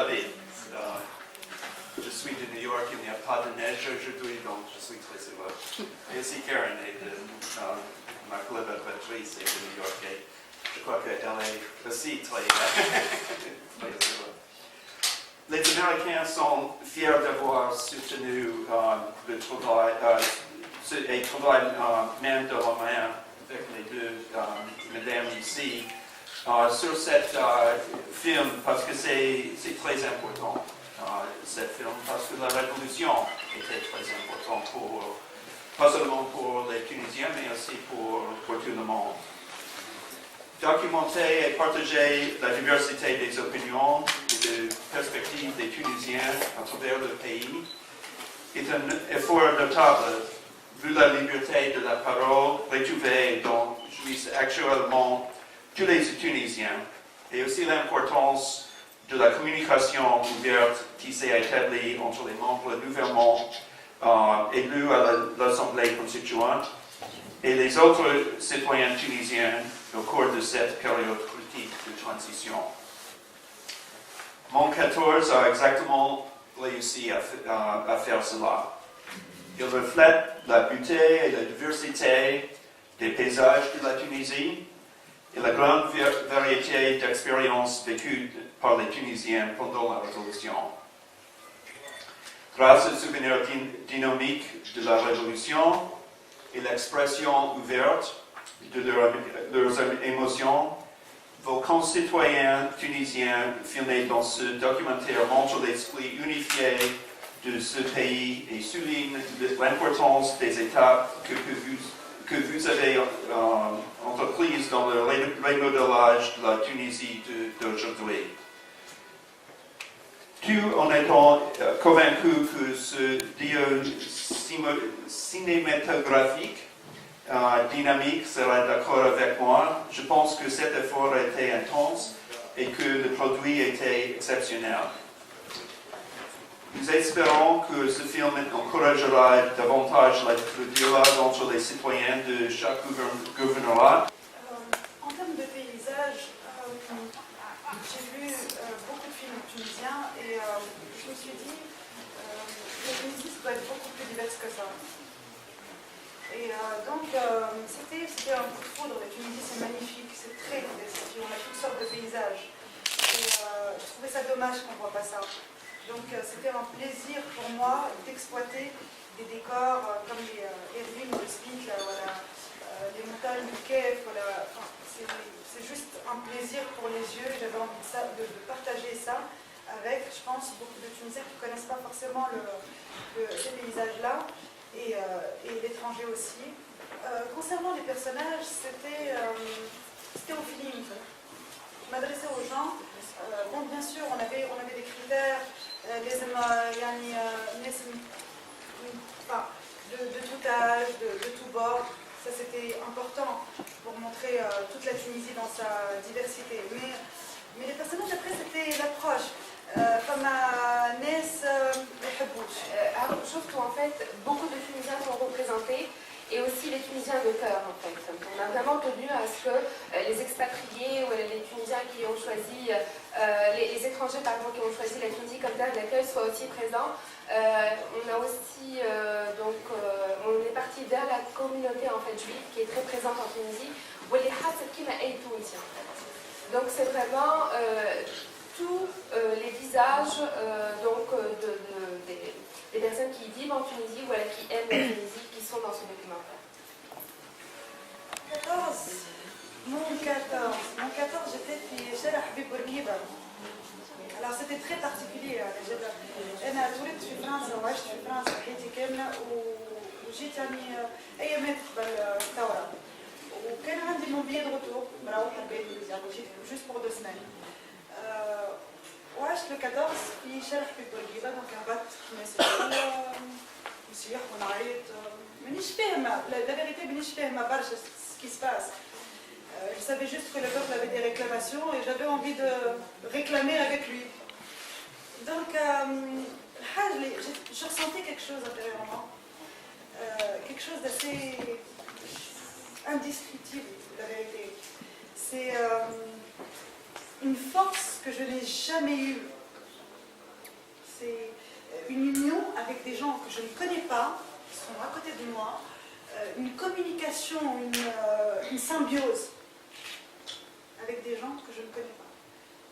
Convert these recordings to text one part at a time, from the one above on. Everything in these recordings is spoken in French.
David. Je suis de New York, il n'y a pas de neige aujourd'hui, donc je suis très heureux. Et aussi Karen est de ma collaboratrice est de New York et je crois qu'elle est aussi très heureuse. Les Américains sont fiers d'avoir soutenu le travail et travaillent main dans la main avec les deux mesdames ici sur cet film parce que c'est très important. Ce film parce que la révolution était très importante pas seulement pour les Tunisiens mais aussi pour tout le monde. Documenter et partager la diversité des opinions et des perspectives des Tunisiens à travers le pays est un effort notable vu la liberté de la parole retrouvée dont jouissent actuellement tous les Tunisiens et aussi l'importance de la communication ouverte qui s'est établie entre les membres nouvellement élus à l'Assemblée constituante et les autres citoyens tunisiens au cours de cette période critique de transition. Mon 14 a exactement réussi à faire cela. Il reflète la beauté et la diversité des paysages de la Tunisie et la grande variété d'expériences vécues par les Tunisiens pendant la Révolution. Grâce au souvenir dynamique de la Révolution et l'expression ouverte de leurs émotions, vos concitoyens tunisiens filmés dans ce documentaire montrent l'esprit unifié de ce pays et soulignent l'importance des étapes que vous avez entreprises dans le remodelage de la Tunisie d'aujourd'hui. Tout en étant convaincu que ce dieu cinématographique dynamique sera d'accord avec moi, je pense que cet effort a été intense et que le produit était exceptionnel. Nous espérons que ce film encouragera davantage le dialogue entre les citoyens de chaque gouvernorat. En termes de paysage, j'ai vu beaucoup de films tunisiens et je me suis dit que la Tunisie doit être beaucoup plus diverse que ça. Et donc c'était un coup de foudre. La Tunisie c'est magnifique, c'est très divers, on a toutes sortes de paysages. Et je trouvais ça dommage qu'on ne voit pas ça. Donc c'était un plaisir pour moi d'exploiter des décors comme les ruines de Split, voilà, les montagnes du Kef, voilà. Enfin, c'est juste un plaisir pour les yeux. J'avais envie de partager ça avec, je pense, beaucoup de Tunisiens qui ne connaissent pas forcément ces paysages-là et l'étranger aussi. Concernant les personnages, c'était au feeling. Je m'adressais aux gens. Bon, bien sûr, on avait des critères. De tout âge, de tout bord, ça c'était important pour montrer toute la Tunisie dans sa diversité. Mais les personnages après c'était l'approche. Surtout en fait, beaucoup de Tunisiens sont représentés et aussi les Tunisiens de cœur en fait. On a vraiment tenu à ce que les expatriés ou les Tunisiens qui ont choisi, les étrangers pardon, qui ont choisi la Tunisie comme terre d'accueil soient aussi présents. On a aussi on est parti vers la communauté en fait juive qui est très présente en Tunisie. Donc c'est vraiment tous les visages des personnes qui vivent en Tunisie ou qui aiment la Tunisie qui sont dans ce documentaire. Mon 14, j'étais في شارع حبيب بورقيبة. Alors c'était très particulier. أنا اتولدت في فرنسا وعشت في فرنسا حياتي كاملة وجيت يعني أيامات قبل الثورة. وكان عندي mon billet de retour مروح البيت يعني جيت juste pour 2 semaines. وعشت le 14 في شارع حبيب بورقيبة دونك هبطت الناس الكل نصيح ونعيط مانيش فاهمة la vérité مانيش فاهمة برشا ce qui se passe. Je savais juste que le peuple avait des réclamations et j'avais envie de réclamer avec lui. Donc, je ressentais quelque chose intérieurement, quelque chose d'assez indescriptible, la vérité. C'est une force que je n'ai jamais eue c'est une union avec des gens que je ne connais pas, qui sont à côté de moi, une communication, une symbiose avec des gens que je ne connais pas.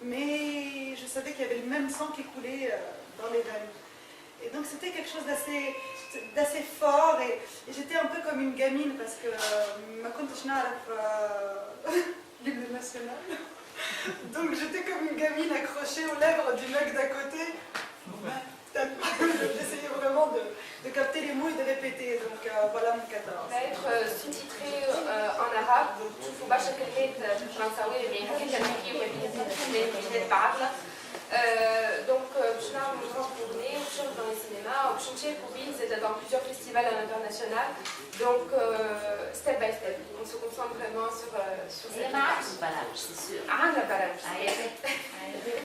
Mais je savais qu'il y avait le même sang qui coulait dans les veines. Et donc c'était quelque chose d'assez fort et j'étais un peu comme une gamine parce que ma compte l'hymne national. Donc j'étais comme une gamine accrochée aux lèvres du mec d'à côté. J'essayais vraiment de capter les mots et de répéter. Donc voilà mon 14. Ça va être sous-titré en arabe, donc tu faut باش كلمات بالفرنساوي اللي هكا كنحكيو اللي بعضنا. Donc باش نعمل grand tournée وباش نروح dans les cinémas وباش نشاركوا بيه dans plusieurs festivals à l'international. Donc step by step, on se concentre vraiment sur C'est cette marrant, voilà, c'est sûr. عندنا برامج.